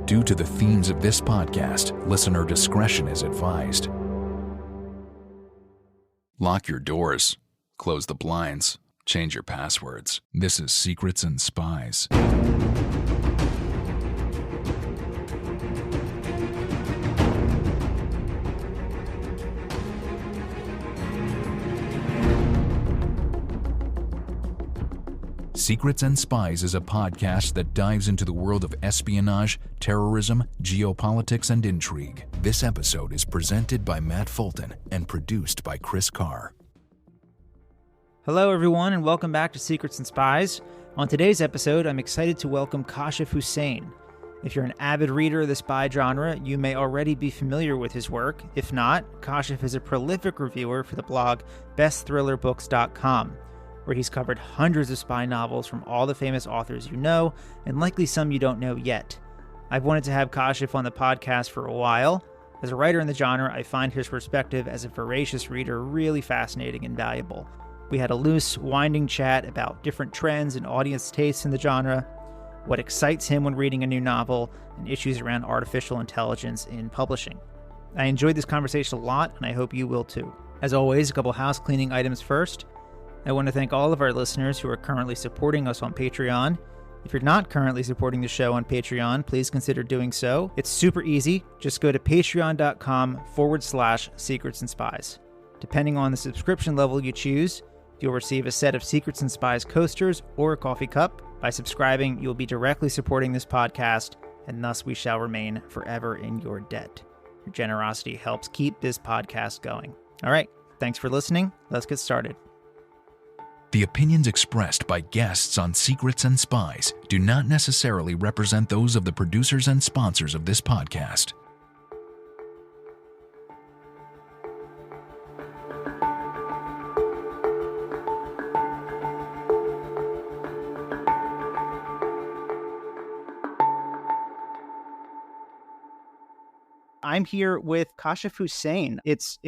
Due to the themes of this podcast, listener discretion is advised. Lock your doors, close the blinds, change your passwords. This is Secrets and Spies. Secrets and Spies is a podcast that dives into the world of espionage, terrorism, geopolitics, and intrigue. This episode is presented by Matt Fulton and produced by Chris Carr. Hello, everyone, and welcome back to Secrets and Spies. On today's episode, I'm excited to welcome Kashif Hussain. If you're an avid reader of the spy genre, you may already be familiar with his work. If not, Kashif is a prolific reviewer for the blog BestThrillerBooks.com, where he's covered hundreds of spy novels from all the famous authors you know, and likely some you don't know yet. I've wanted to have Kashif on the podcast for a while. As a writer in the genre, I find his perspective as a voracious reader really fascinating and valuable. We had a loose, winding chat about different trends and audience tastes in the genre, what excites him when reading a new novel, and issues around artificial intelligence in publishing. I enjoyed this conversation a lot, and I hope you will too. As always, a couple house cleaning items first. I want to thank all of our listeners who are currently supporting us on Patreon. If you're not currently supporting the show on Patreon, please consider doing so. It's super easy. Just go to patreon.com/Secrets and Spies. Depending on the subscription level you choose, you'll receive a set of Secrets and Spies coasters or a coffee cup. By subscribing, you'll be directly supporting this podcast, and thus we shall remain forever in your debt. Your generosity helps keep this podcast going. All right, thanks for listening. Let's get started. The opinions expressed by guests on Secrets and Spies do not necessarily represent those of the producers and sponsors of this podcast. I'm here with Kashif Hussain. It's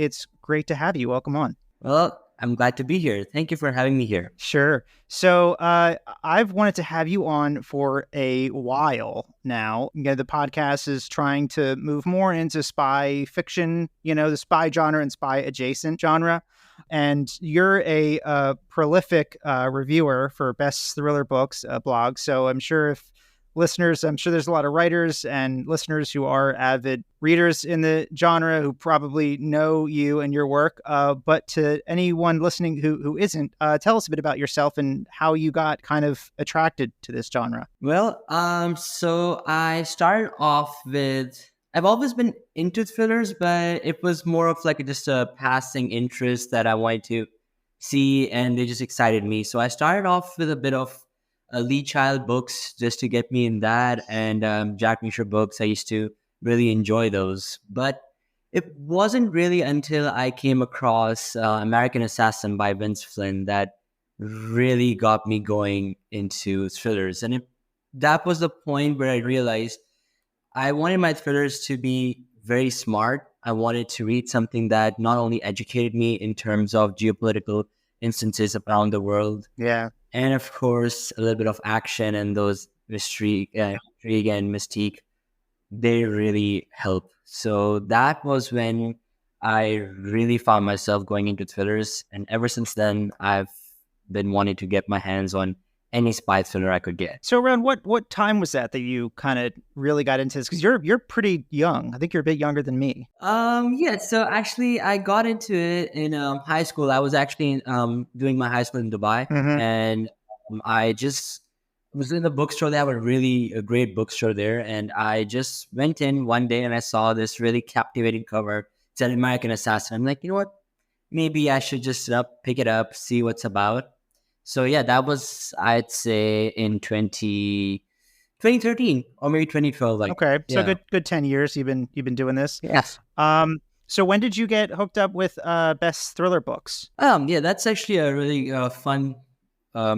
great to have you. Welcome on. Well, I'm glad to be here. Thank you for having me here. Sure. So I've wanted to have you on for a while now. The podcast is trying to move more into spy fiction, the spy genre and spy adjacent genre. And you're a prolific reviewer for Best Thriller Books blog. So I'm sure there's a lot of writers and listeners who are avid readers in the genre who probably know you and your work. But to anyone listening who isn't, tell us a bit about yourself and how you got kind of attracted to this genre. Well, so I started off with, I've always been into thrillers, but it was more of like just a passing interest that I wanted to see, and they just excited me. So I started off with a bit of Lee Child books just to get me in that, and Jack Reacher books. I used to really enjoy those, but it wasn't really until I came across American Assassin by Vince Flynn that really got me going into thrillers. And that was the point where I realized I wanted my thrillers to be very smart. I wanted to read something that not only educated me in terms of geopolitical instances around the world, and of course, a little bit of action and those intrigue and mystique, they really help. So that was when I really found myself going into thrillers. And ever since then, I've been wanting to get my hands on any spy thriller I could get. So around what time was that you kind of really got into this? Because you're pretty young. I think you're a bit younger than me. Yeah. So actually, I got into it in high school. I was actually doing my high school in Dubai, and I just was in the bookstore. They have a great bookstore there, and I just went in one day and I saw this really captivating cover. It said American Assassin. I'm like, you know what? Maybe I should just pick it up, see what's about. So yeah, that was, I'd say, in 2013 or maybe 2012. Okay, so good 10 years you've been doing this. Yes. So when did you get hooked up with Best Thriller Books? Yeah, that's actually a really fun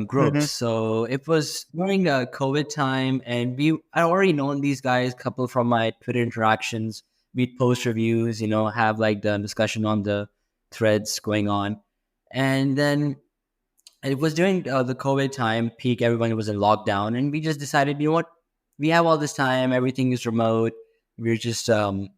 group. So it was during COVID time, and I already known these guys, couple from my Twitter interactions. We'd post reviews, have like the discussion on the threads going on, and then it was during the COVID time peak. Everyone was in lockdown, and we just decided, you know what, we have all this time, everything is remote. We're just we're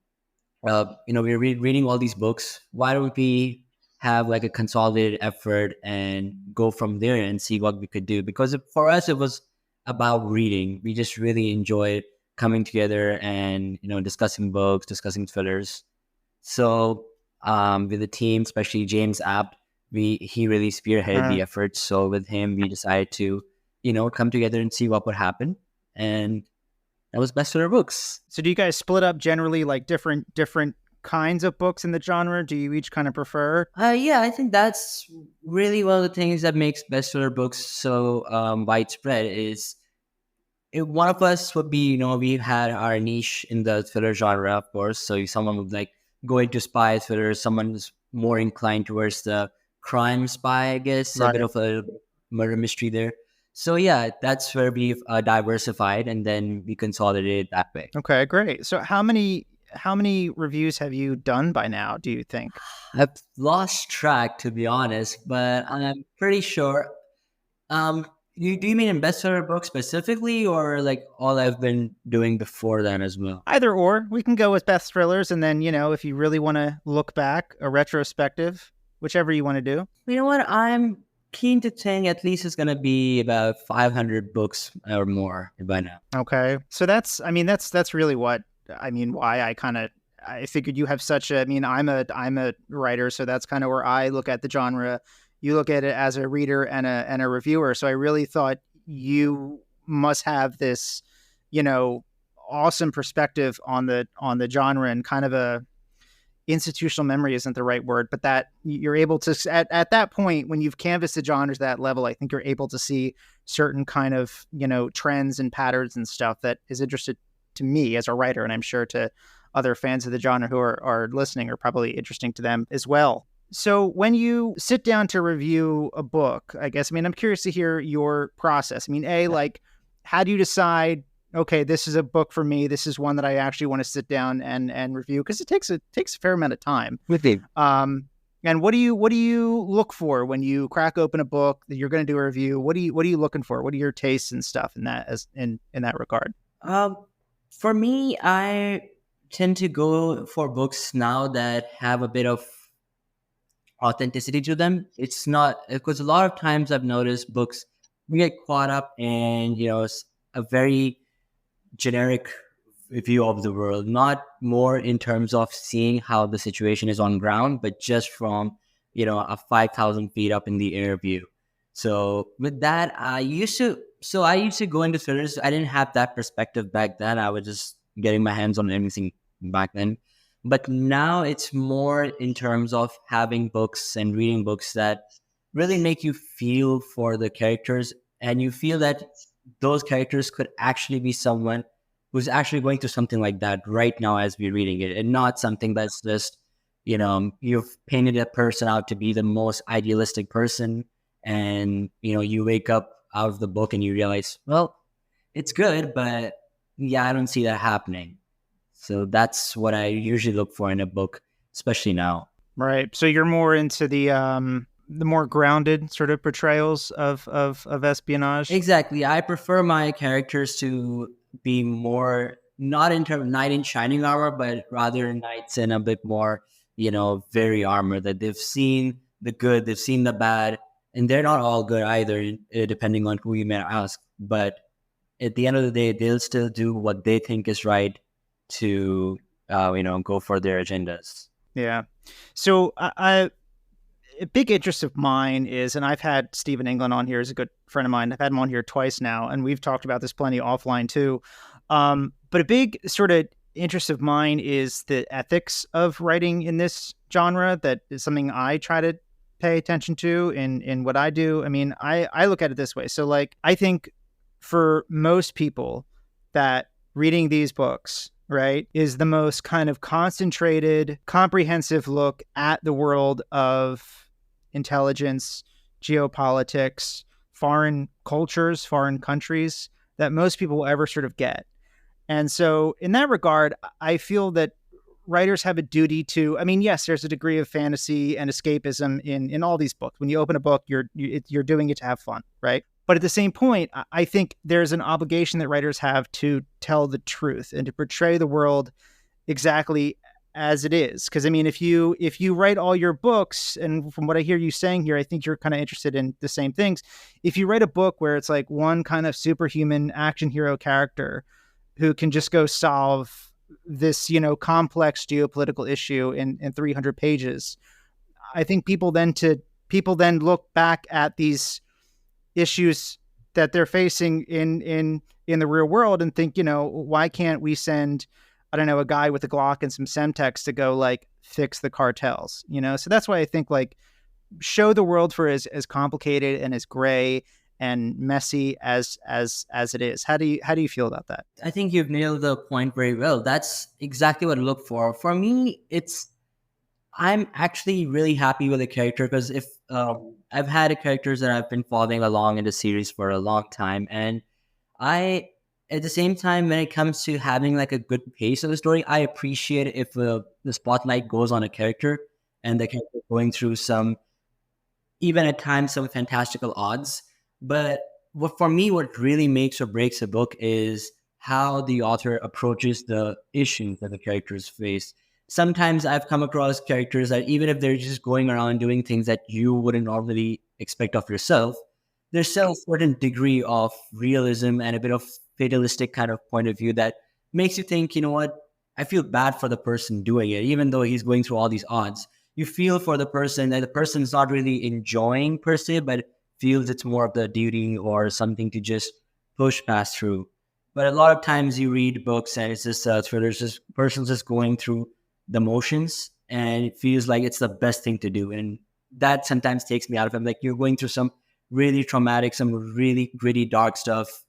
reading all these books. Why don't we have like a consolidated effort and go from there and see what we could do? Because for us, it was about reading. We just really enjoyed coming together and discussing books, discussing thrillers. So with the team, especially James Abt, he really spearheaded the effort. So with him, we decided to come together and see what would happen, and that was bestseller books. So do you guys split up generally like different kinds of books in the genre? Do you each kind of prefer? Yeah, I think that's really one of the things that makes bestseller books so widespread is one of us would be, we had our niche in the thriller genre, of course. So someone would like go into spy thriller, someone is more inclined towards the crime spy, I guess, a bit of a murder mystery there. So yeah, that's where we've diversified, and then we consolidated that way. Okay, great. So how many reviews have you done by now, do you think? I've lost track, to be honest, but I'm pretty sure. Do you mean in bestseller books specifically, or like all I've been doing before then as well? Either or. We can go with best thrillers, and then if you really want to look back, a retrospective, whichever you want to do. You know what? I'm keen to think at least it's going to be about 500 books or more by now. Okay. So that's really what, why I figured you have such a, I'm a writer, so that's kind of where I look at the genre. You look at it as a reader and a reviewer. So I really thought you must have this, awesome perspective on the genre, and kind of a institutional memory isn't the right word, but that you're able to, at that point, when you've canvassed the genres to that level, I think you're able to see certain kind of, trends and patterns and stuff that is interesting to me as a writer. And I'm sure to other fans of the genre who are listening are probably interesting to them as well. So when you sit down to review a book, I guess, I'm curious to hear your process. How do you decide, okay, this is a book for me, this is one that I actually want to sit down and review? Because it takes a fair amount of time. With you. And what do you look for when you crack open a book that you're going to do a review? What are you looking for? What are your tastes and stuff in that regard? For me, I tend to go for books now that have a bit of authenticity to them. It's not, because a lot of times I've noticed books, we get caught up in a very generic view of the world, not more in terms of seeing how the situation is on ground, but just from a 5,000 feet up in the air view. So with that, I used to go into thrillers. I didn't have that perspective back then. I was just getting my hands on anything back then. But now it's more in terms of having books and reading books that really make you feel for the characters, and you feel that those characters could actually be someone who's actually going through something like that right now as we're reading it, and not something that's just, you've painted a person out to be the most idealistic person, and, you wake up out of the book and you realize, well, it's good, but yeah, I don't see that happening. So that's what I usually look for in a book, especially now. Right. So you're more into the more grounded sort of portrayals of espionage. Exactly. I prefer my characters to be more, not in terms of knight in shining armor, but rather knights in a bit more, very armor, that they've seen the good, they've seen the bad, and they're not all good either, depending on who you may ask. But at the end of the day, they'll still do what they think is right to, go for their agendas. Yeah. So a big interest of mine is, and I've had Stephen England on here, as a good friend of mine. I've had him on here twice now, and we've talked about this plenty offline too. But a big sort of interest of mine is the ethics of writing in this genre. That is something I try to pay attention to in what I do. I look at it this way. So I think for most people that reading these books, right, is the most kind of concentrated, comprehensive look at the world of intelligence, geopolitics, foreign cultures, foreign countries that most people will ever sort of get. And so in that regard, I feel that writers have a duty to, yes, there's a degree of fantasy and escapism in all these books. When you open a book, you're doing it to have fun, right? But at the same point, I think there's an obligation that writers have to tell the truth and to portray the world exactly as it is. Because I mean, if you write all your books, and from what I hear you saying here, I think you're kind of interested in the same things. If you write a book where it's like one kind of superhuman action hero character who can just go solve this, complex geopolitical issue in 300 pages, I think people then look back at these issues that they're facing in the real world and think, why can't we send, I don't know, a guy with a Glock and some Semtex to go like fix the cartels, So that's why I think like show the world for as complicated and as gray and messy as it is. How do you feel about that? I think you've nailed the point very well. That's exactly what I look for. For me, I'm actually really happy with the character because if I've had characters that I've been following along in the series for a long time, and at the same time, when it comes to having like a good pace of the story, I appreciate it if the spotlight goes on a character and the character going through even at times, some fantastical odds. But for me, what really makes or breaks a book is how the author approaches the issues that the characters face. Sometimes I've come across characters that even if they're just going around doing things that you wouldn't normally expect of yourself, there's still a certain degree of realism and a bit of fatalistic kind of point of view that makes you think, you know what, I feel bad for the person doing it, even though he's going through all these odds. You feel for the person that the person's not really enjoying per se, but feels it's more of the duty or something to just push past through. But a lot of times you read books and it's just thrillers, just person's just going through the motions and it feels like it's the best thing to do. And that sometimes takes me out of it. Like you're going through some really traumatic, some really gritty, dark stuff.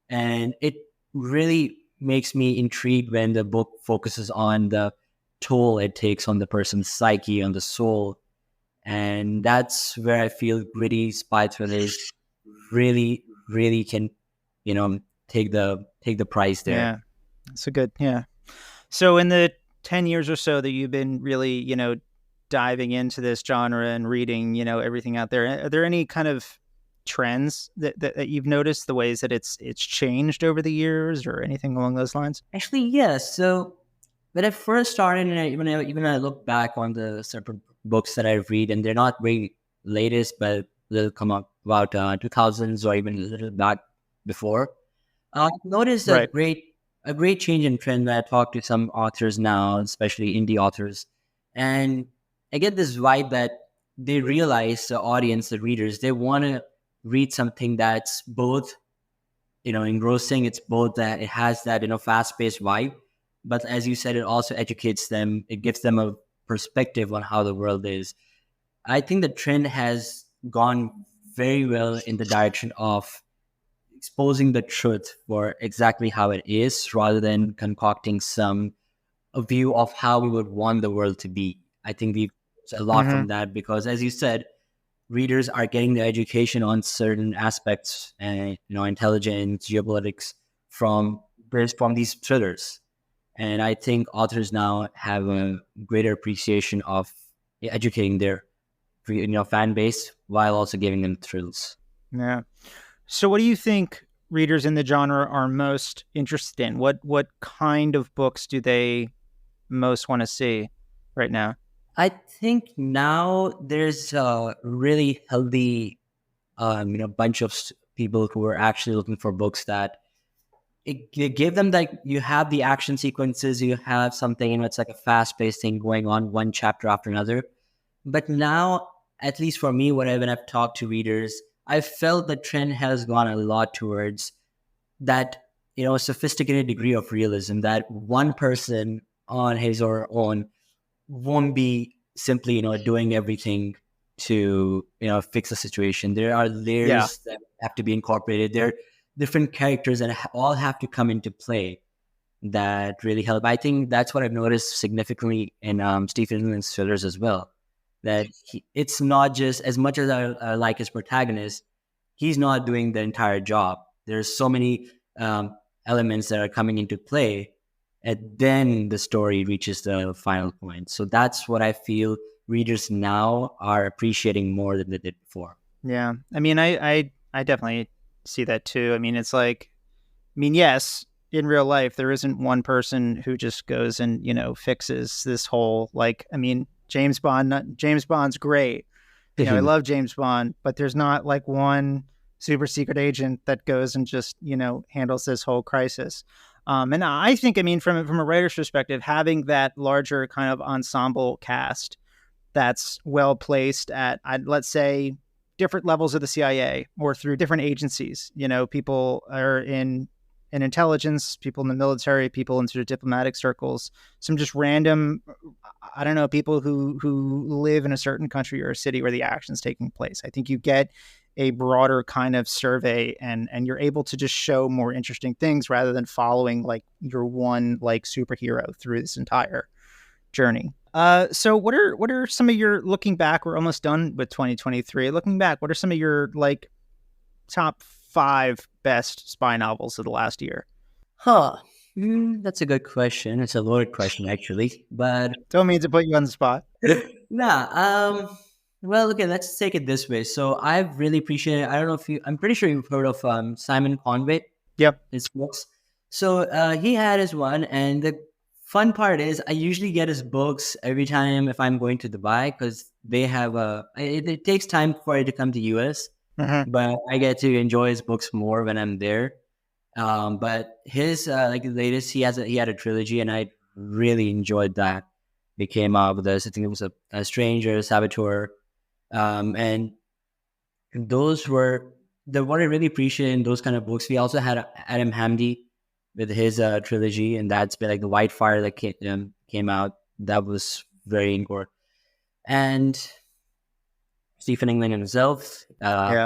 And it really makes me intrigued when the book focuses on the toll it takes on the person's psyche, on the soul. And that's where I feel gritty spy thrillers really, really can, take the prize there. Yeah, that's a good, yeah. So in the 10 years or so that you've been really, diving into this genre and reading, everything out there, are there any kind of trends that you've noticed, the ways that it's changed over the years or anything along those lines? Actually, yes. So when I first started, and even I look back on the separate books that I read, and they're not very latest, but they'll come up about 2000s or even a little back before. I noticed Right. a great change in trend when I talk to some authors now, especially indie authors, and I get this vibe that they realize the audience, the readers, they want to read something that's both, engrossing. It's both that it has that, fast-paced vibe, but as you said, it also educates them. It gives them a perspective on how the world is. I think the trend has gone very well in the direction of exposing the truth for exactly how it is, rather than concocting a view of how we would want the world to be. I think we've a lot from that because, as you said, readers are getting the education on certain aspects and intelligence, geopolitics from these thrillers. And I think authors now have a greater appreciation of educating their fan base while also giving them thrills. Yeah. So what do you think readers in the genre are most interested in? What kind of books do they most want to see right now? I think now there's a really healthy, bunch of people who are actually looking for books that it give them, like, you have the action sequences, you have something, it's like a fast-paced thing going on, one chapter after another. But now, at least for me, when I've talked to readers, I felt the trend has gone a lot towards that, a sophisticated degree of realism that one person on his or her own won't be simply, doing everything to, fix the situation. There are layers that have to be incorporated. There are different characters that all have to come into play that really help. I think that's what I've noticed significantly in Stephen England's thrillers as well. That it's not just, as much as I like his protagonist, he's not doing the entire job. There's so many elements that are coming into play, and then the story reaches the final point. So that's what I feel readers now are appreciating more than they did before. Yeah. I mean, I definitely see that too. I mean, it's like, yes, in real life, there isn't one person who just goes and, fixes this whole, like, I mean, James Bond's great. I love James Bond, but there's not like one super secret agent that goes and just, handles this whole crisis. And I think, I mean, from a writer's perspective, having that larger kind of ensemble cast that's well placed at, let's say, different levels of the CIA or through different agencies. People are in intelligence, people in the military, people in sort of diplomatic circles, some just random, I don't know, people who live in a certain country or a city where the action's taking place. I think you get a broader kind of survey and you're able to just show more interesting things rather than following like your one like superhero through this entire journey. So what are some of your, looking back, we're almost done with 2023. Looking back, what are some of your like top 5 best spy novels of the last year? That's a good question. It's a loaded question, actually. But don't mean to put you on the spot. Well, okay, let's take it this way. So I've really appreciated, I don't know if I'm pretty sure you've heard of Simon Conway. Yep. His books. So he had his one, and the fun part is I usually get his books every time if I'm going to Dubai, because they have it takes time for it to come to US. But I get to enjoy his books more when I'm there. But his like the latest, he had a trilogy, and I really enjoyed that. He came out with this. I think it was a Stranger, Saboteur, and those were what I really appreciate in those kind of books. We also had Adam Hamdi with his trilogy, and that's been like the White Fire that came out. That was very important. And Stephen England himself,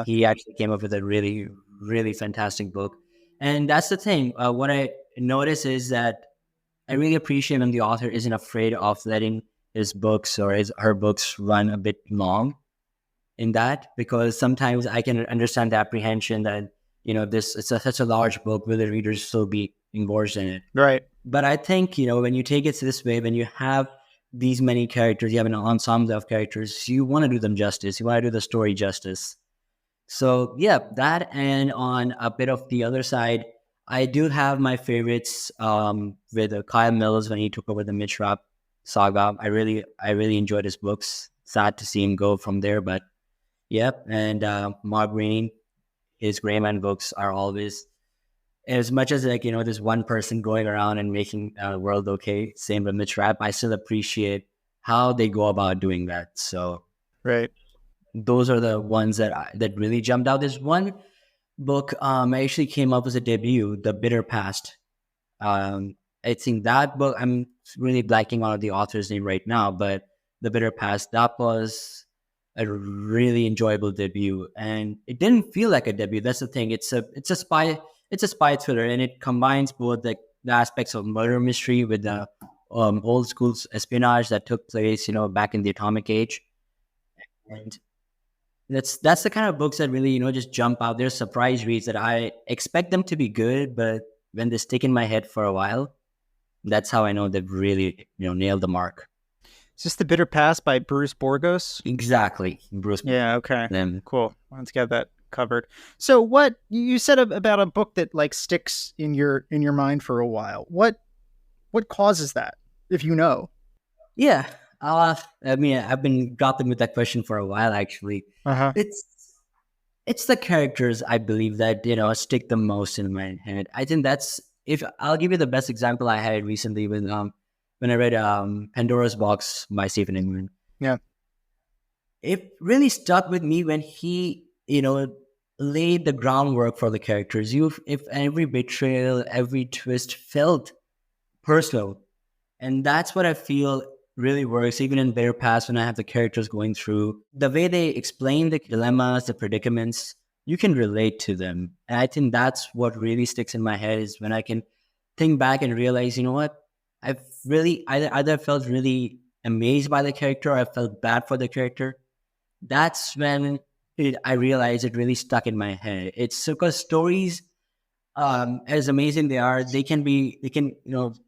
he actually came up with a really, really fantastic book. And that's the thing. What I notice is that I really appreciate when the author isn't afraid of letting his books or her books run a bit long in that, because sometimes I can understand the apprehension that, it's such a large book, will the readers still be engorged in it? Right. But I think, when you take it this way, when you have these many characters, you have an ensemble of characters, you want to do them justice. You want to do the story justice. So yeah, that, and on a bit of the other side, I do have my favorites with Kyle Mills when he took over the Mitch Rapp saga. I really enjoyed his books. Sad to see him go from there, but yep. And Mark Green, his Greyman books are always, as much as like, there's one person going around and making the world okay. Same with Mitch Rapp. I still appreciate how they go about doing that. So right. Those are the ones that really jumped out. There's one book I actually came up as a debut, The Bitter Past. I think that book, I'm really blanking on the author's name right now, but The Bitter Past, that was a really enjoyable debut, and it didn't feel like a debut. That's the thing. It's a spy thriller, and it combines both the aspects of murder mystery with the old school espionage that took place, back in the atomic age. And that's the kind of books that really, just jump out. They're surprise reads that I expect them to be good, but when they stick in my head for a while, that's how I know they've really, nailed the mark. Is this The Bitter Past by Bruce Borgos? Exactly. Bruce. Yeah, okay. Cool. Let's get that covered. So what you said about a book that like sticks in your mind for a while. What causes that, if you know? Yeah. I mean, I've been grappling with that question for a while, actually. It's the characters, I believe, that, stick the most in my head. I think I'll give you the best example I had recently when I read Pandora's Box by Stephen England. Yeah. It really stuck with me when he, laid the groundwork for the characters. If every betrayal, every twist felt personal. And that's what I feel really works, even in Bitter Past, when I have the characters going through. The way they explain the dilemmas, the predicaments, you can relate to them. And I think that's what really sticks in my head, is when I can think back and realize, what? I've really either felt really amazed by the character or I felt bad for the character. That's when I realized it really stuck in my head. It's because stories, as amazing they are, they can be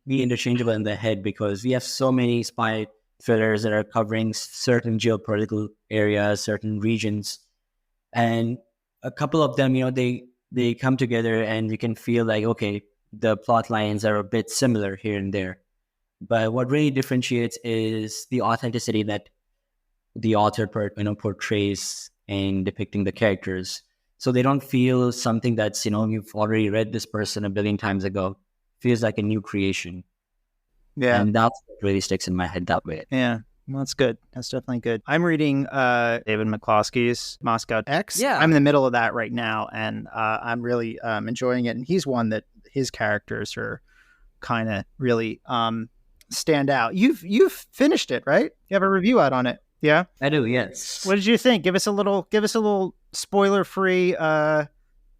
interchangeable in the head, because we have so many spy thrillers that are covering certain geopolitical areas, certain regions, and a couple of them, they they come together and you can feel like, okay, the plot lines are a bit similar here and there. But what really differentiates is the authenticity that the author portrays in depicting the characters. So they don't feel something that's, you've already read this person a billion times ago. Feels like a new creation. Yeah. And that's what really sticks in my head that way. Yeah. Well, that's good. That's definitely good. I'm reading David McCloskey's Moscow X. Yeah. I'm in the middle of that right now, and I'm really enjoying it. And he's one that his characters are kind of really stand out. You've finished it, right? You have a review out on it. Yeah, I do. Yes. What did you think? Give us a little spoiler-free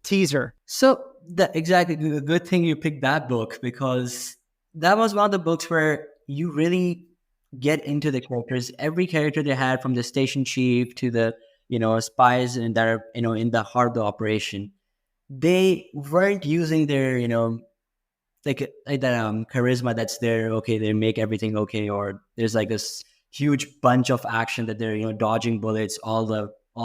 teaser. So exactly the good thing you picked that book, because that was one of the books where you really get into the characters. Every character they had, from the station chief to the spies that are in the heart of the operation, they weren't using their like that charisma that's there. Okay, they make everything okay, or there's like this huge bunch of action that they're dodging bullets all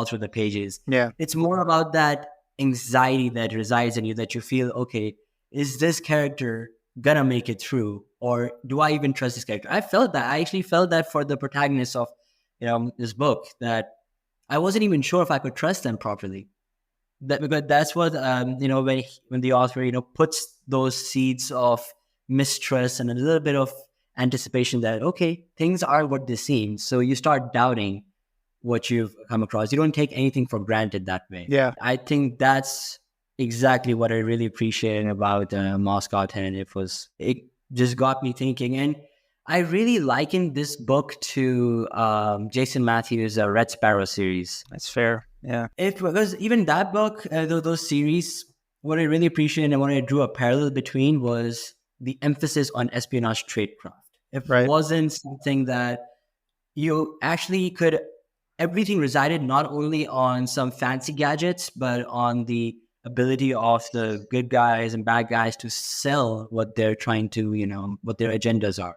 through the pages. Yeah, it's more about that anxiety that resides in you, that you feel, okay, is this character gonna make it through, or do I even trust this character? I actually felt that for the protagonists of this book, that I wasn't even sure if I could trust them properly. Because that's what when the author puts those seeds of mistrust and a little bit of anticipation that, okay, things are what they seem, so you start doubting what you've come across. You don't take anything for granted that way. Yeah, I think that's exactly what I really appreciated about Moscow 10. It just got me thinking, and I really likened this book to Jason Matthews' Red Sparrow series. that's fair. Yeah, Because even that book, those series, what I really appreciated and what I drew a parallel between was the emphasis on espionage tradecraft. It wasn't something that you actually could, everything resided not only on some fancy gadgets, but on the ability of the good guys and bad guys to sell what they're trying to, what their agendas are.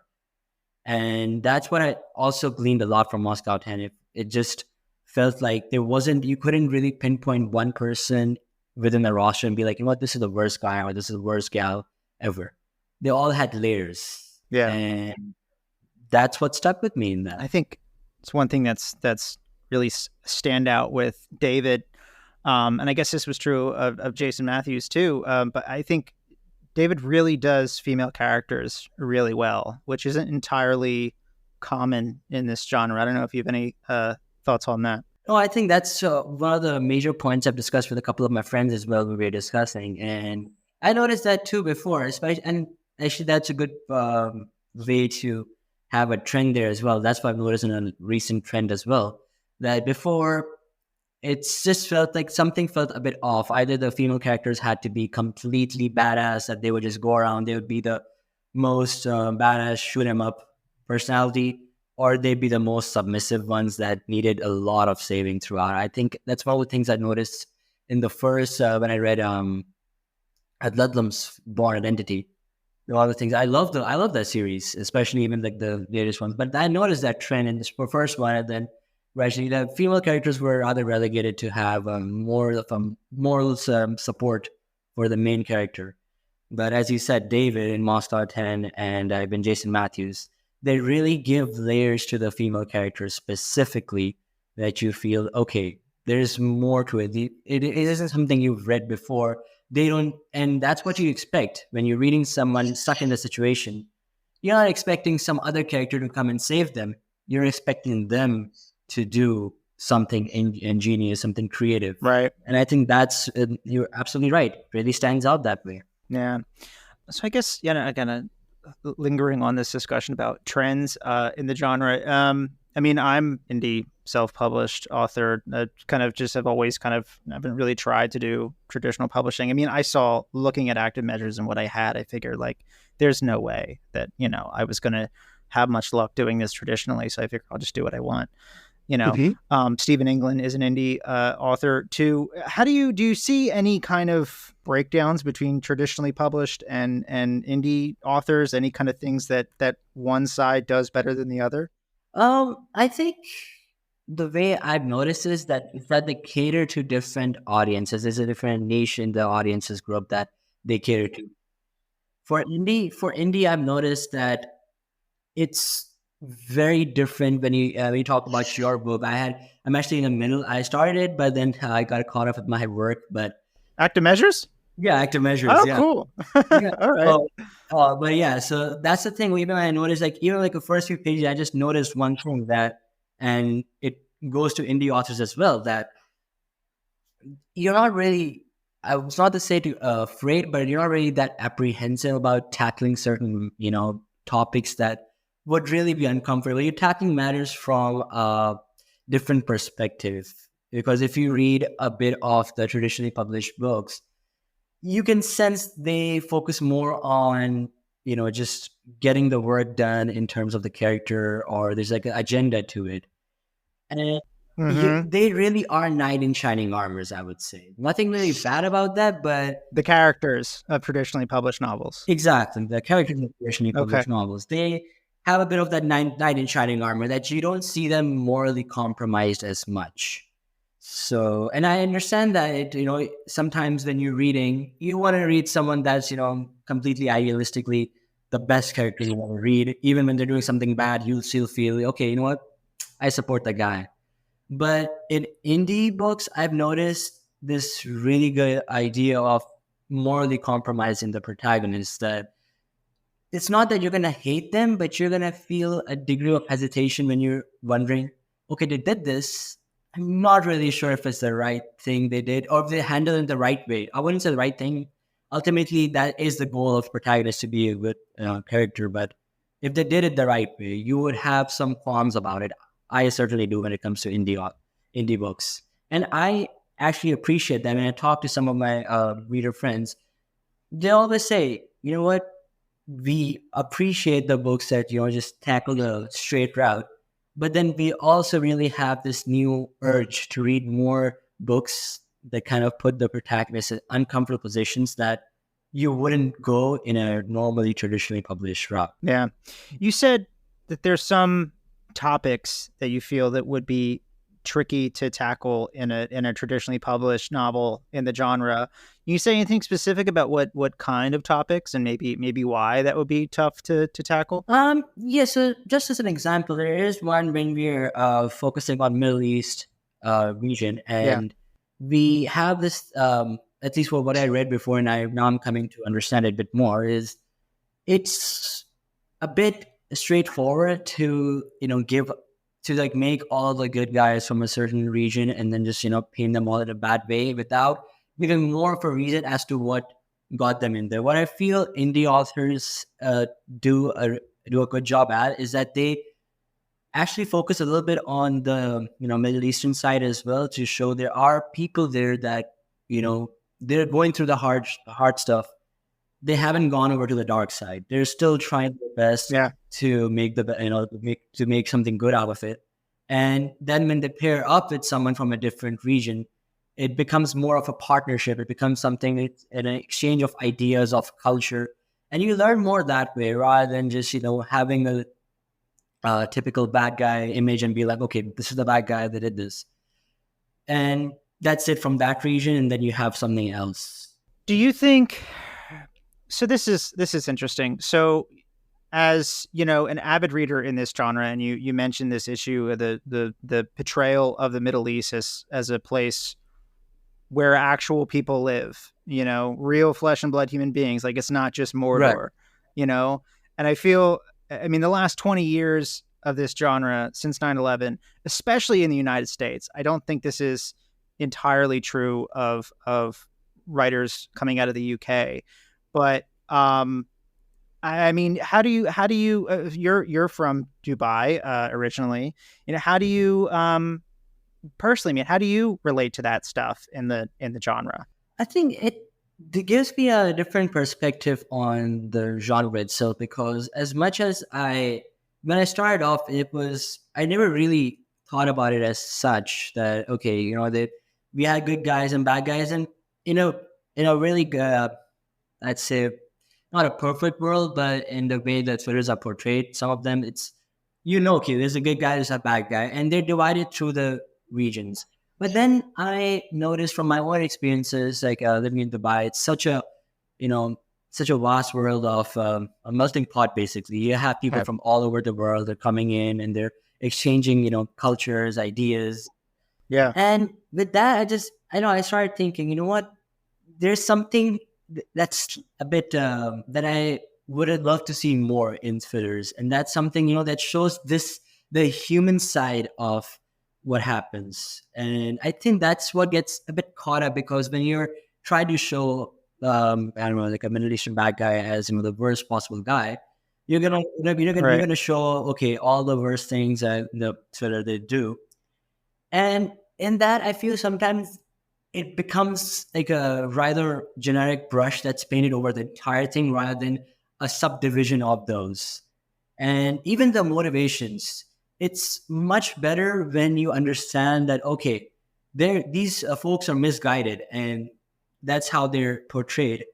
And that's what I also gleaned a lot from Moscow 10. It just felt like you couldn't really pinpoint one person within the roster and be like, this is the worst guy or this is the worst gal ever. They all had layers. Yeah. And that's what stuck with me in that. I think it's one thing that's really stand out with David. And I guess this was true of Jason Matthews too. But I think David really does female characters really well, which isn't entirely common in this genre. I don't know if you have any thoughts on that. No, I think that's one of the major points I've discussed with a couple of my friends as well when we were discussing. And I noticed that too before, and actually that's a good way to have a trend there as well. That's what I've noticed in a recent trend as well, that before it's just felt like something felt a bit off. Either the female characters had to be completely badass, that they would just go around, they would be the most badass shoot 'em up personality, or they'd be the most submissive ones that needed a lot of saving throughout. I think that's one of the things I noticed in the first, when I read at Ludlum's Born Identity. One of the things I love that series, especially even like the latest ones. But I noticed that trend in this first one, and then actually the female characters were rather relegated to have more of a moral support for the main character. But as you said, David in Moscow 10 and even Jason Matthews, they really give layers to the female characters specifically, that you feel, okay, there's more to it. It isn't something you've read before. They don't, and that's what you expect when you're reading someone stuck in the situation. You're not expecting some other character to come and save them. You're expecting them to do something ingenious, something creative. Right. And I think that's, you're absolutely right. It really stands out that way. Yeah. So I guess, again, lingering on this discussion about trends in the genre. I mean, I'm indie self-published author. Kind of just have always I haven't really tried to do traditional publishing. I mean, I saw, looking at Active Measures and what I had, I figured like there's no way that, I was going to have much luck doing this traditionally. So I figured I'll just do what I want. Stephen England is an indie author too. How do you see any kind of breakdowns between traditionally published and indie authors? Any kind of things that one side does better than the other? I think the way I've noticed is that they cater to different audiences. There's a different niche in the audiences group that they cater to. For indie, I've noticed that it's very different when you talk about your book. I'm actually in the middle. I started, but then I got caught up with my work. But Active measures? yeah, active measures. Oh, Yeah, cool. yeah. All right. So, but yeah, so that's the thing. Even I noticed, like even like the first few pages, I just noticed one thing that, and it goes to indie authors as well, that you're not really. I was not to say to afraid, but you're not really that apprehensive about tackling certain, topics that would really be uncomfortable. You're tackling matters from a different perspective. Because if you read a bit of the traditionally published books, you can sense they focus more on just getting the work done in terms of the character, or there's like an agenda to it, and Mm-hmm. they really are knight in shining armors, I would say. Nothing really bad about that, but The characters of traditionally published novels. exactly, the characters in traditionally Okay. published novels, they have a bit of that knight in shining armor, that you don't see them morally compromised as much. So, and I understand that, sometimes when you're reading, you want to read someone that's, completely idealistically the best character you want to read. Even when they're doing something bad, you'll still feel, okay, you know what? I support the guy. But in indie books, I've noticed this really good idea of morally compromising the protagonist, that it's not that you're going to hate them, but you're going to feel a degree of hesitation when you're wondering, okay, they did this. I'm not really sure if it's the right thing they did, or if they handled it the right way. I wouldn't say the right thing. Ultimately, that is the goal of protagonist, to be a good character. But if they did it the right way, you would have some qualms about it. I certainly do when it comes to indie books. And I actually appreciate that. When I talk to some of my reader friends, they always say, you know what? We appreciate the books that just tackle the straight route, but then we also really have this new urge to read more books that kind of put the protagonist in uncomfortable positions that you wouldn't go in a normally traditionally published route. Yeah. You said that there's some topics that you feel that would be tricky to tackle in a traditionally published novel in the genre. Can you say anything specific about what kind of topics, and maybe why that would be tough to tackle? Yeah, so just as an example, there is one when we're focusing on Middle East region, Yeah. and we have this, at least for what I read before, and I'm coming to understand it a bit more, is it's a bit straightforward to give to like make all the good guys from a certain region and then just paint them all in a bad way without giving more of a reason as to what got them in there. What I feel indie authors do a do a good job at is that they actually focus a little bit on the Middle Eastern side as well, to show there are people there that they're going through the hard stuff. They haven't gone over to the dark side. They're still trying their best Yeah. to make to make something good out of it. And then when they pair up with someone from a different region, it becomes more of a partnership. It becomes something, it's an exchange of ideas, of culture, and you learn more that way, rather than just having a typical bad guy image and be like, okay, this is the bad guy that did this, and that's it from that region, and then you have something else. Do you think so? This is interesting. So, as an avid reader in this genre, and you mentioned this issue of the portrayal of the Middle East as a place where actual people live, real flesh and blood human beings. Like, it's not just Right. Mordor, and I feel, I mean, the last 20 years of this genre, since 9/11, especially in the United States, I don't think this is entirely true of writers coming out of the UK. But I mean, how do you you're from Dubai originally, how do you personally, I mean, how do you relate to that stuff in the genre? I think it gives me a different perspective on the genre itself, because as much as when I started off, I never really thought about it as such, that, okay, that we had good guys and bad guys, and, in a really good, I'd say, not a perfect world, but in the way that thrillers are portrayed, some of them, okay, there's a good guy, there's a bad guy, and they're divided through the regions. But then I noticed from my own experiences, like living in Dubai, it's you know, such a vast world of a melting pot. Basically, you have people Right. from all over the world. They're coming in and they're exchanging, cultures, ideas, Yeah. and with that, I started thinking, you know what? There's something that's a bit that I would have loved to see more in thrillers, and that's something that shows the human side of what happens. And I think that's what gets a bit caught up, because when you're trying to show I don't know, like a Middle Eastern bad guy as the worst possible guy, you're Right. gonna show, okay, all the worst things that the thriller they do. And in that, I feel sometimes it becomes like a rather generic brush that's painted over the entire thing rather than a subdivision of those. And even the motivations, it's much better when you understand that, okay, these folks are misguided and that's how they're portrayed.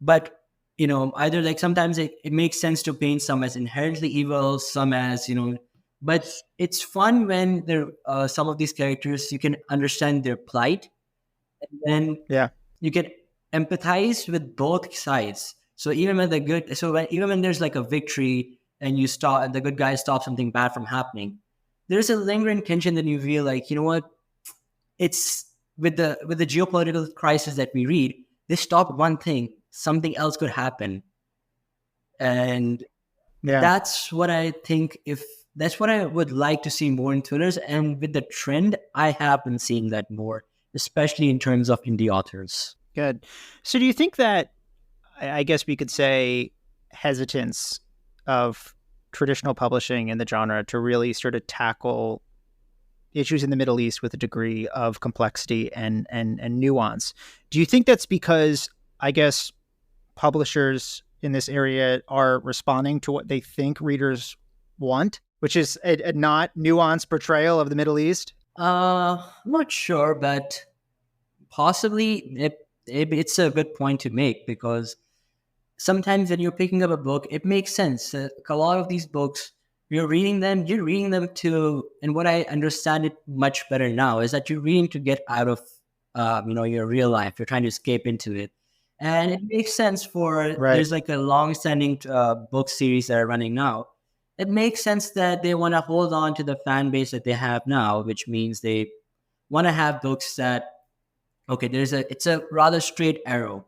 But either like sometimes it makes sense to paint some as inherently evil, some as but it's fun when there some of these characters you can understand their plight, and Yeah. you can empathize with both sides. So even when there's like a victory and the good guy stops something bad from happening, there's a lingering tension that you feel like, you know what, it's with the geopolitical crisis that we read, they stopped one thing, something else could happen. And Yeah. that's what I think, if that's what I would like to see more in thrillers. And with the trend, I have been seeing that more, especially in terms of indie authors. Good. So do you think that, I guess we could say, hesitance of traditional publishing in the genre to really sort of tackle issues in the Middle East with a degree of complexity and nuance. Do you think that's because, I guess, publishers in this area are responding to what they think readers want, which is a not nuanced portrayal of the Middle East? I'm not sure, but possibly it's a good point to make, because sometimes when you're picking up a book, it makes sense. A lot of these books, you're reading them to, and what I understand it much better now is that you're reading to get out of, your real life. You're trying to escape into it. And it makes sense Right. there's like a long-standing book series that are running now. It makes sense that they want to hold on to the fan base that they have now, which means they want to have books that, okay, it's a rather straight arrow.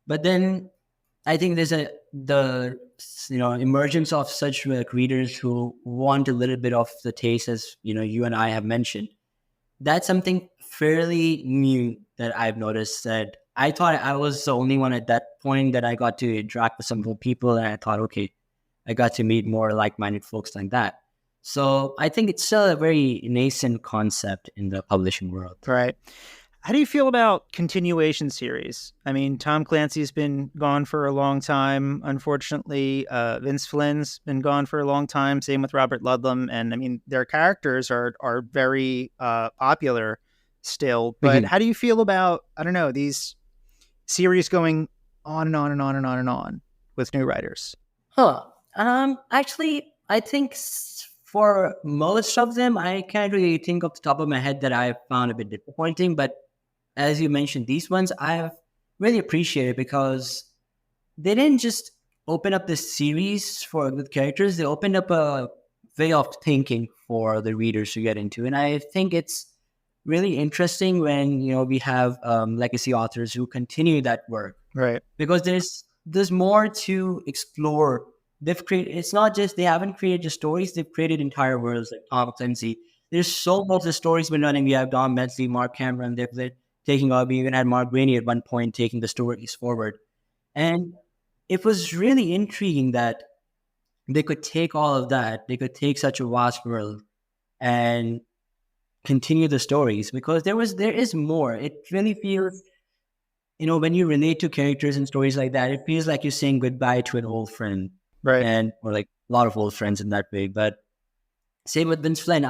But then I think there's the emergence of such like readers who want a little bit of the taste, as you and I have mentioned. That's something fairly new that I've noticed. That I thought I was the only one at that point, that I got to interact with some more people, and I thought, okay, I got to meet more like-minded folks like that. So I think it's still a very nascent concept in the publishing world. Right. How do you feel about continuation series? I mean, Tom Clancy's been gone for a long time, unfortunately. Vince Flynn's been gone for a long time. Same with Robert Ludlum. And I mean, their characters are very popular still. But how do you feel about, I don't know, these series going on and on and on and on and on with new writers? Huh. Actually, I think for most of them, I can't really think off the top of my head that I found a bit disappointing. But as you mentioned, these ones I've really appreciated, because they didn't just open up this series with characters. They opened up a way of thinking for the readers to get into. And I think it's really interesting when, we have legacy authors who continue that work. Right. Because there's more to explore. It's not just, they haven't created just stories, they've created entire worlds, like Tom Clancy. There's so much the stories been running. We have Don Bentley, Mark Cameron, they've taking up. We even had Mark Rainey at one point taking the stories forward. And it was really intriguing that they could take all of that, they could take such a vast world and continue the stories, because there is more. It really feels, when you relate to characters and stories like that, it feels like you're saying goodbye to an old friend. Right. Or like a lot of old friends in that way. But same with Vince Flynn.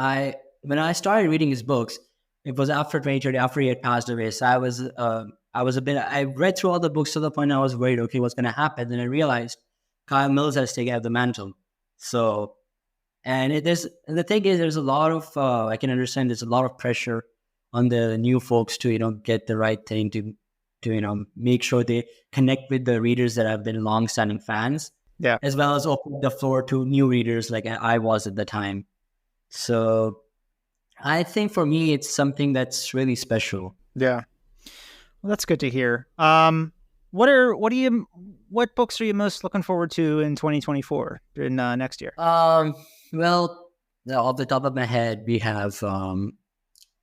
When I started reading his books, it was after 2030, after he had passed away. So I read through all the books to the point I was worried, okay, what's going to happen? Then I realized Kyle Mills has taken up the mantle. So And the thing is, there's a lot of I can understand there's a lot of pressure on the new folks to get the right thing to make sure they connect with the readers that have been long-standing fans, Yeah. as well as open the floor to new readers like I was at the time. So I think for me, it's something that's really special. Yeah. Well, that's good to hear. What books are you most looking forward to in 2024 in next year? Well, off the top of my head, we have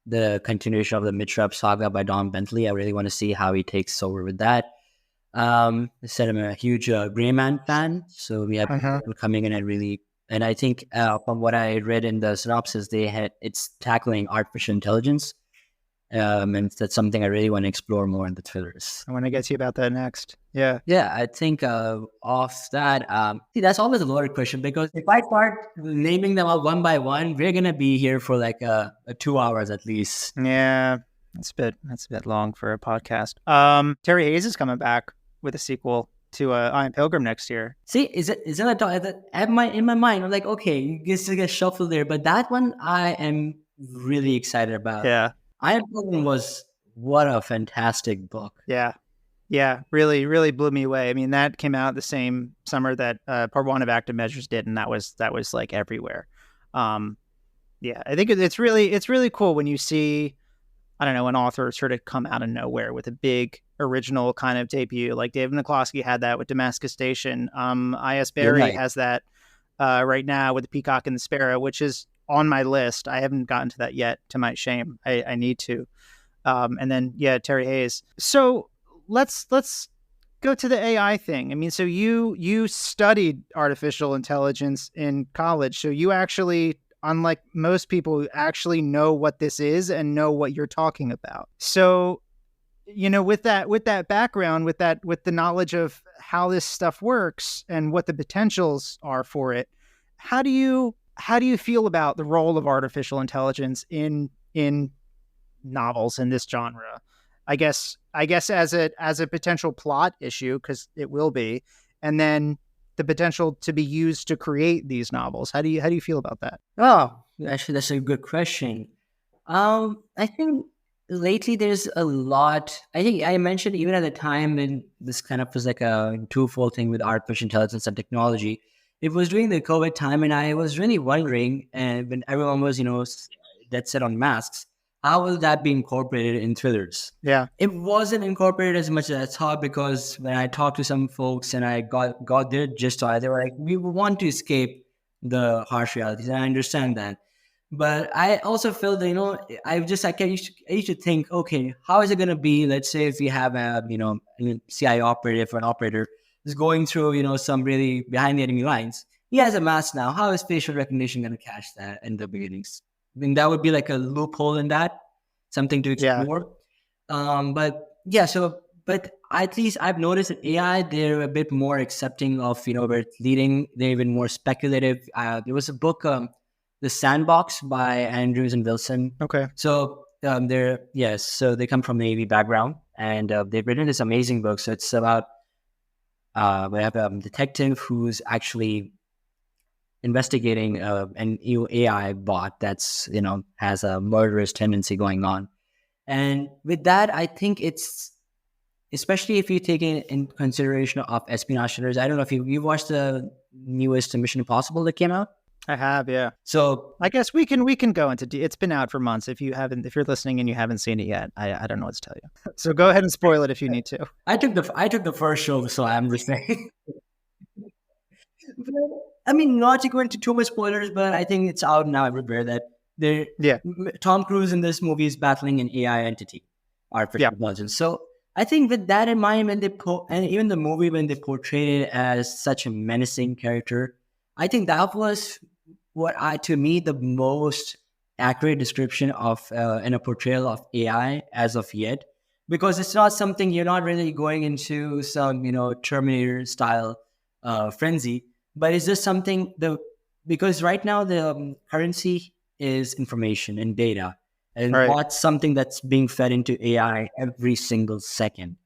the continuation of the Mitrap saga by Don Bentley. I really want to see how he takes over with that. I said I'm a huge Greyman fan, so we have people coming in and I think from what I read in the synopsis, it's tackling artificial intelligence. And that's something I really want to explore more in the thrillers. I want to get to you about that next. Yeah. Yeah, I think off that, see, that's always a loaded question because if I start naming them out one by one, we're gonna be here for like 2 hours at least. Yeah, that's a bit long for a podcast. Terry Hayes is coming back with a sequel to Iron Pilgrim next year. See, is it in my mind? I'm like, okay, this get shuffled there, but that one I am really excited about. Yeah. Iron Pilgrim what a fantastic book. Yeah, really, really blew me away. I mean, that came out the same summer that Part 1 of Active Measures did, and that was like everywhere. Yeah, I think it's really cool when you see, I don't know, an author sort of come out of nowhere with a big original kind of debut. Like David Mikloski had that with Damascus Station. I.S. Berry has that right now with The Peacock and the Sparrow, which is on my list. I haven't gotten to that yet, to my shame. I need to. And then, yeah, Terry Hayes. So let's go to the AI thing. I mean, so you studied artificial intelligence in college. So you actually, unlike most people, actually know what this is and know what you're talking about. So, with that background, with the knowledge of how this stuff works and what the potentials are for it, how do you feel about the role of artificial intelligence in novels in this genre? I guess as a potential plot issue, because it will be, and then the potential to be used to create these novels. How do you feel about that? Oh, actually, that's a good question. I think lately there's a lot. I think I mentioned even at the time when this kind of was like a twofold thing with artificial intelligence and technology. It was during the COVID time, and I was really wondering, and when everyone was, dead set on masks, how will that be incorporated in thrillers? Yeah. It wasn't incorporated as much as I thought, because when I talked to some folks and I got their gist on it, they were like, we want to escape the harsh realities. And I understand that. But I also feel that, I used to think, okay, how is it going to be? Let's say if we have a CI operative or an operator is going through, some really behind the enemy lines. He has a mask now. How is facial recognition going to catch that in the beginnings? I mean, that would be like a loophole in that, something to explore. But at least I've noticed that AI, they're a bit more accepting of, where it's leading. They're even more speculative. There was a book, The Sandbox by Andrews and Wilson. Okay. So so they come from the AV background, and they've written this amazing book. So it's about, we have a detective who's actually investigating an AI bot that's, has a murderous tendency going on. And with that, I think it's, especially if you take in consideration of espionage thrillers. I don't know if you've watched the newest Mission Impossible that came out. I have, yeah. So I guess we can go into it's been out for months. If you're listening and you haven't seen it yet, I don't know what to tell you. So go ahead and spoil it if you need to. I took the first show, so I'm just saying. But, I mean, not to go into too much spoilers, but I think it's out now everywhere that Tom Cruise in this movie is battling an AI entity, artificial intelligence. So I think with that in mind, and even the movie, when they portrayed it as such a menacing character, I think that was to me, the most accurate description of in a portrayal of AI as of yet, because it's not something, you're not really going into some, Terminator style frenzy, but it's just something because right now the currency is information and data, and not something that's being fed into AI every single second.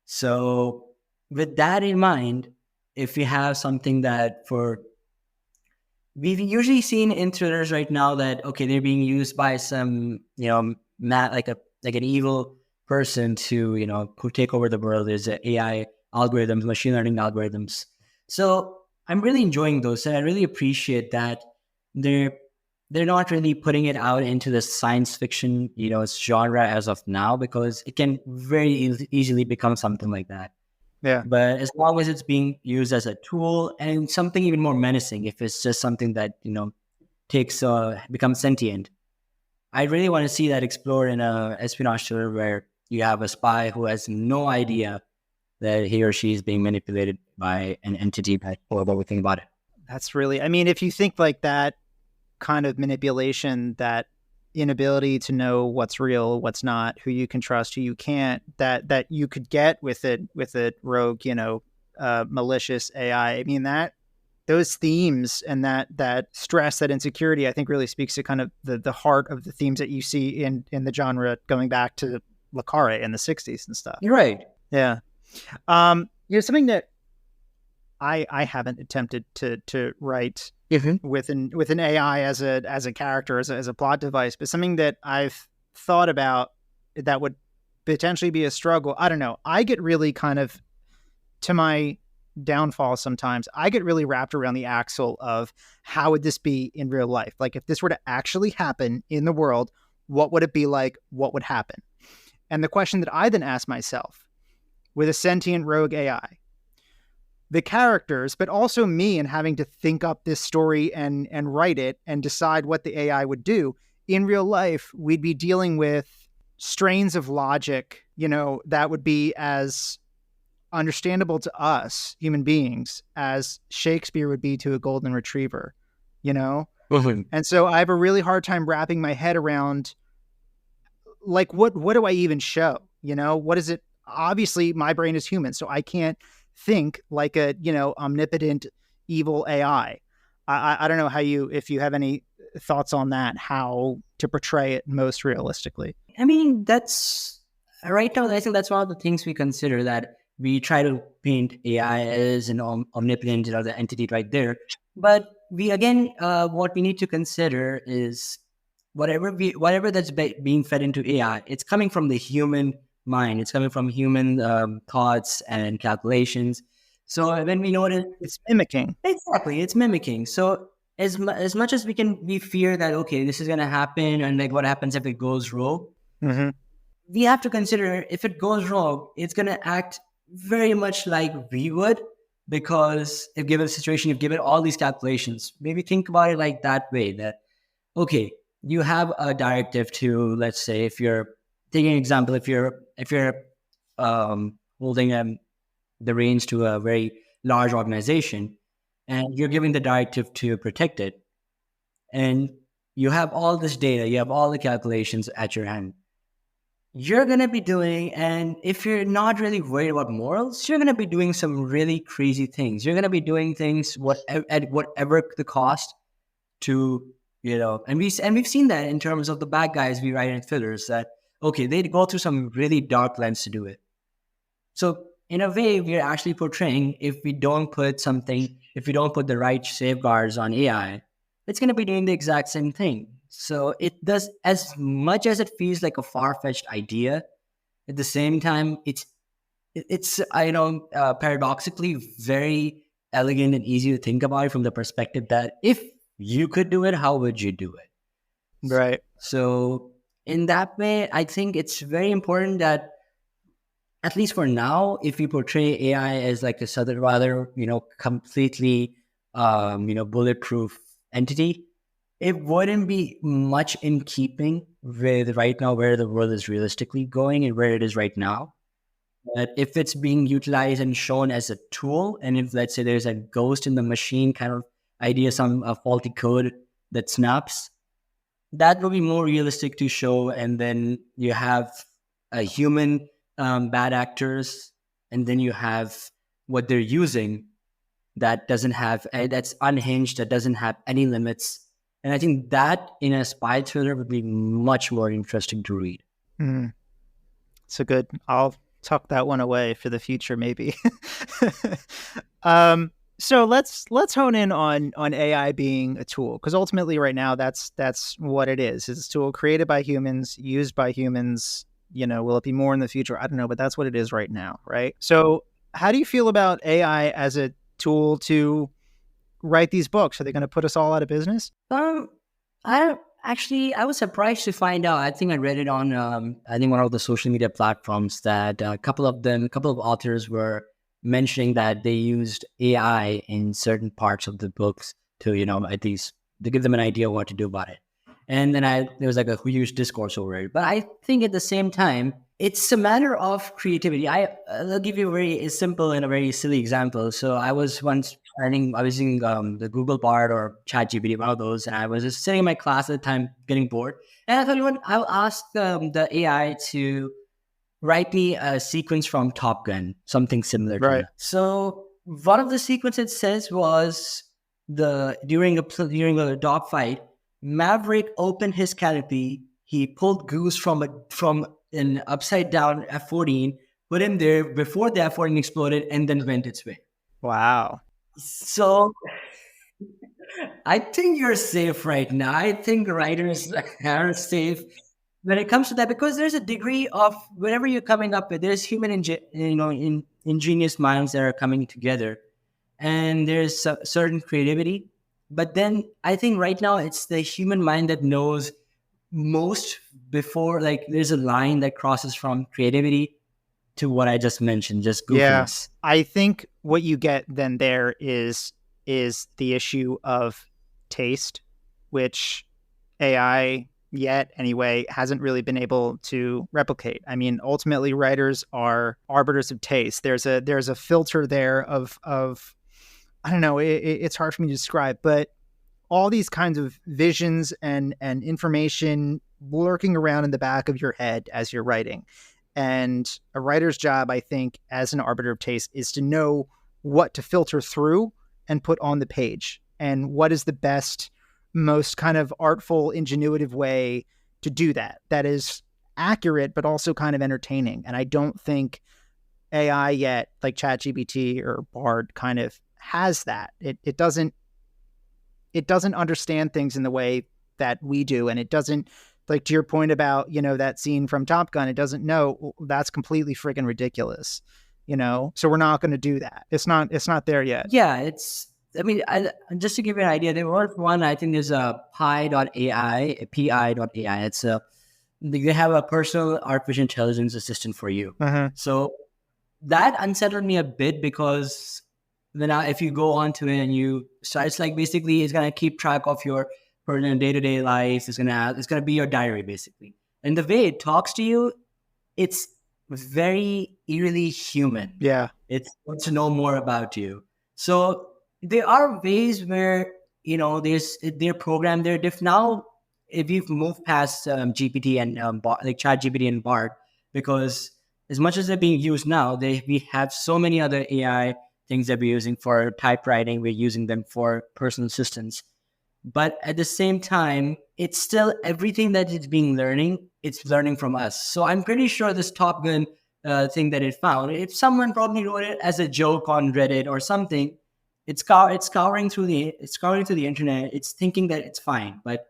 So with that in mind, if you have something that we've usually seen in thrillers right now that, okay, they're being used by some, like an evil person to, who take over the world. There's AI algorithms, machine learning algorithms. So I'm really enjoying those, and I really appreciate that they're not really putting it out into the science fiction, genre as of now, because it can very easily become something like that. Yeah. But as long as it's being used as a tool and something even more menacing, if it's just something that, becomes sentient, I really want to see that explored in a espionage thriller where you have a spy who has no idea that he or she is being manipulated by an entity that will everything about it. That's really, I mean, if you think like that kind of manipulation, that inability to know what's real, what's not, who you can trust, who you can't, that you could get with a rogue, malicious AI. I mean, that those themes and that stress, that insecurity, I think really speaks to kind of the heart of the themes that you see in the genre, going back to Le Carre in the 60s and stuff. You're right. Yeah. Something that I haven't attempted to write with an AI as a character, as a plot device, but something that I've thought about that would potentially be a struggle. I don't know. I get really kind of, to my downfall sometimes, I get really wrapped around the axle of how would this be in real life? Like, if this were to actually happen in the world, what would it be like? What would happen? And the question that I then ask myself, with a sentient rogue AI, the characters, but also me, and having to think up this story and write it and decide what the AI would do in real life, we'd be dealing with strains of logic, that would be as understandable to us human beings as Shakespeare would be to a golden retriever, And so I have a really hard time wrapping my head around, like, what do I even show? What is it? Obviously my brain is human, so I can't think like a, omnipotent evil AI. I don't know if you have any thoughts on that, how to portray it most realistically. I mean, that's right now, I think that's one of the things we consider, that we try to paint AI as an omnipotent the entity right there. But we, again, what we need to consider is whatever that's being fed into AI, it's coming from the human mind. It's coming from human thoughts and calculations. So when we notice, it's mimicking. Exactly, it's mimicking. So as much as we fear that, okay, this is going to happen, and like what happens if it goes wrong, we have to consider, if it goes wrong, it's going to act very much like we would, because if given a situation, if given all these calculations, maybe think about it like that way, that, okay, you have a directive to, let's say, if you're taking an example, if you're holding the reins to a very large organization, and you're giving the directive to protect it, and you have all this data, you have all the calculations at your hand, you're going to be doing, and if you're not really worried about morals, you're going to be doing some really crazy things. You're going to be doing things at whatever the cost to, and we've seen that in terms of the bad guys we write in thrillers, that, okay, they go through some really dark lengths to do it. So in a way, we're actually portraying, if we don't put the right safeguards on AI, it's going to be doing the exact same thing. So it does, as much as it feels like a far-fetched idea, at the same time, it's paradoxically very elegant and easy to think about it from the perspective that if you could do it, how would you do it? Right. So in that way, I think it's very important that, at least for now, if we portray AI as like a rather, completely, bulletproof entity, it wouldn't be much in keeping with right now where the world is realistically going and where it is right now. But if it's being utilized and shown as a tool, and if, let's say, there's a ghost in the machine kind of idea, some faulty code that snaps, that will be more realistic to show. And then you have a human bad actors, and then you have what they're using that doesn't have, that's unhinged, that doesn't have any limits. And I think that in a spy thriller would be much more interesting to read. So good. I'll tuck that one away for the future, maybe. So let's hone in on AI being a tool, because ultimately right now that's what it is. It's a tool created by humans, used by humans. Will it be more in the future? I don't know, but that's what it is right now, right? So how do you feel about AI as a tool to write these books? Are they going to put us all out of business? I actually I was surprised to find out. I think I read it on I think one of the social media platforms that a couple of authors were mentioning that they used AI in certain parts of the books to at least to give them an idea what to do about it. And then there was like a huge discourse over it. But I think at the same time, it's a matter of creativity. I'll give you a very simple and a very silly example. So I was once, I think I was using the Google Bard or ChatGPT, one of those, and I was just sitting in my class at the time, getting bored. And I thought, I'll ask the AI to write me a sequence from Top Gun, something similar to that. So one of the sequences it says was during a dogfight, Maverick opened his canopy. He pulled Goose from an upside down F-14, put him there before the F-14 exploded, and then went its way. Wow. So I think you're safe right now. I think writers are safe when it comes to that, because there's a degree of whatever you're coming up with. There's human, ingenious minds that are coming together, and there's a certain creativity. But then I think right now it's the human mind that knows most before, like there's a line that crosses from creativity to what I just mentioned, just goofiness. Yeah, I think what you get then there is the issue of taste, which AI yet anyway hasn't really been able to replicate. I mean, ultimately writers are arbiters of taste. There's a filter there of I don't know, it's hard for me to describe, but all these kinds of visions and information lurking around in the back of your head as you're writing. And a writer's job, I think, as an arbiter of taste, is to know what to filter through and put on the page, and what is the best, most kind of artful, ingenuitive way to do that. That is accurate, but also kind of entertaining. And I don't think AI yet, like ChatGPT or Bard, kind of has that. It doesn't understand things in the way that we do, and it doesn't, like to your point about that scene from Top Gun, it doesn't know that's completely friggin' ridiculous, so we're not going to do that. It's not there yet. Yeah, I mean, just to give you an idea, there was one, I think there's a pi.ai. It's they have a personal artificial intelligence assistant for you. So that unsettled me a bit, because then if you go onto it and you start, it's like basically it's gonna keep track of your personal day-to-day life. It's gonna be your diary basically. And the way it talks to you, it's very eerily human. Yeah, it wants to know more about you. So there are ways where they're programmed. They're different now. If you've moved past GPT and like ChatGPT and Bard, because as much as they're being used now, we have so many other AI things that we're using for typewriting. We're using them for personal assistants. But at the same time, it's still everything that it's learning, it's learning from us. So I'm pretty sure this Top Gun thing that it found, if someone probably wrote it as a joke on Reddit or something, it's scouring through the internet. It's thinking that it's fine, but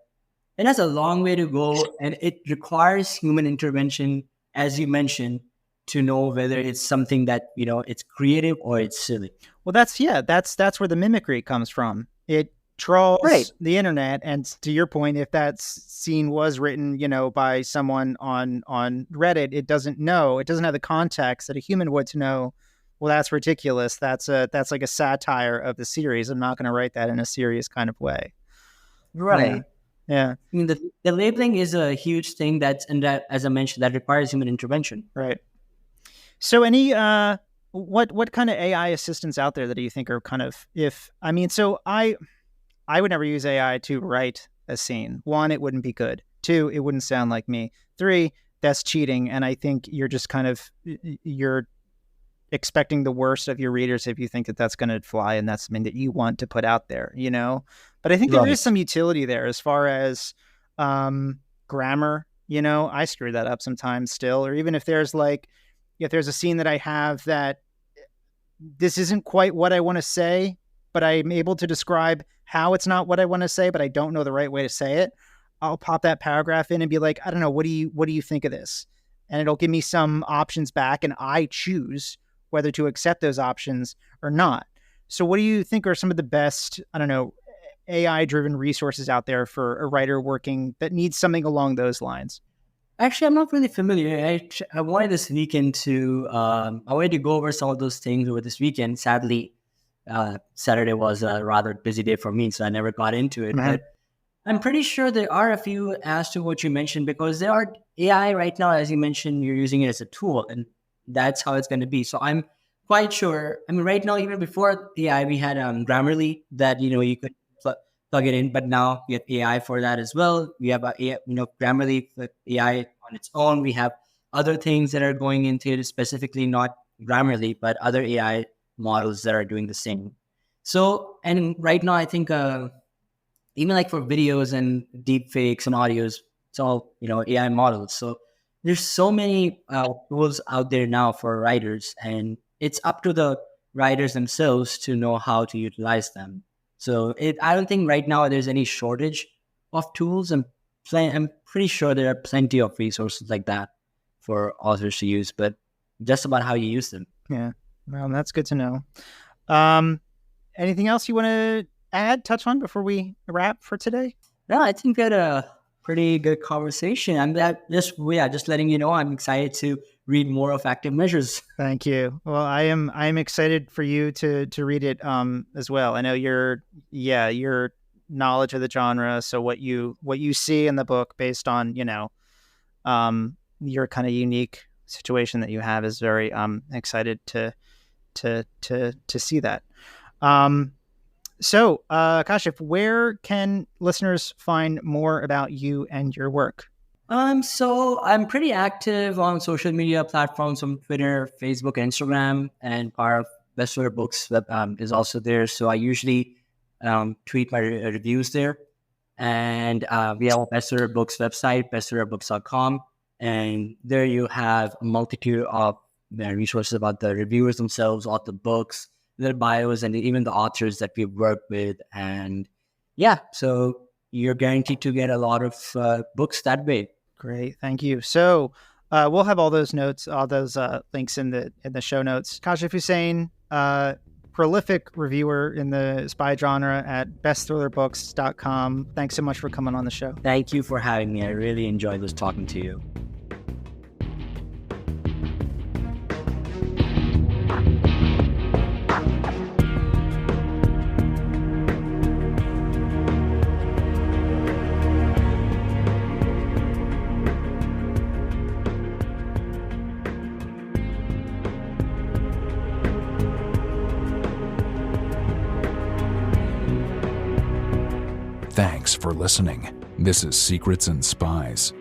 it has a long way to go, and it requires human intervention, as you mentioned, to know whether it's something that it's creative or it's silly. Well, that's where the mimicry comes from. It trawls the internet, and to your point, if that scene was written by someone on Reddit, it doesn't have the context that a human would to know, well, that's ridiculous, that's like a satire of the series, I'm not going to write that in a serious kind of way. Right. Yeah. I mean, the labeling is a huge thing that, as I mentioned, that requires human intervention. Right. So any what kind of AI assistants out there that you think are kind of, so I would never use AI to write a scene. 1, it wouldn't be good. 2, it wouldn't sound like me. 3, that's cheating. And I think you're just you're expecting the worst of your readers if you think that that's going to fly and that's something that you want to put out there, But I think there is some utility there as far as grammar. I screw that up sometimes still. Or even if there's a scene that I have that this isn't quite what I want to say, but I'm able to describe how it's not what I want to say, but I don't know the right way to say it, I'll pop that paragraph in and be like, I don't know, what do you think of this? And it'll give me some options back, and I choose whether to accept those options or not. So what do you think are some of the best, I don't know, AI-driven resources out there for a writer working that needs something along those lines? Actually, I'm not really familiar. I wanted this weekend to I wanted to go over some of those things over this weekend. Sadly, Saturday was a rather busy day for me, so I never got into it. Man. But I'm pretty sure there are a few as to what you mentioned, because there are AI right now, as you mentioned, you're using it as a tool, and that's how it's going to be. So I'm quite sure. I mean, right now, even before AI, we had Grammarly that you could plug it in, but now we have AI for that as well. We have Grammarly with AI on its own. We have other things that are going into it, specifically not Grammarly, but other AI models that are doing the same. So, and right now, I think even like for videos and deep fakes and audios, it's all AI models. So there's so many tools out there now for writers, and it's up to the writers themselves to know how to utilize them. So I don't think right now there's any shortage of tools, and I'm pretty sure there are plenty of resources like that for authors to use, but just about how you use them. Yeah, well, that's good to know. Anything else you want to touch on before we wrap for today? No, I think we had a pretty good conversation. I'm just letting you know I'm excited to read more of Active Measures. Thank you. Well, I'm excited for you to read it as well. I know your knowledge of the genre, so what you see in the book based on your kind of unique situation that you have is very excited to see that. So, Kashif, where can listeners find more about you and your work? So I'm pretty active on social media platforms, on Twitter, Facebook, Instagram, and part of Bestseller Books is also there. So I usually tweet my reviews there. And we have a Bestseller Books website, bestsellerbooks.com. And there you have a multitude of resources about the reviewers themselves, all the books, their bios, and even the authors that we've worked with. And yeah, so you're guaranteed to get a lot of books that way. Great, thank you. So we'll have all those notes, all those links in the show notes. Kashif Hussain, prolific reviewer in the spy genre at bestthrillerbooks.com. Thanks so much for coming on the show. Thank you for having me. I really enjoyed this talking to you. Thanks for listening. This is Secrets and Spies.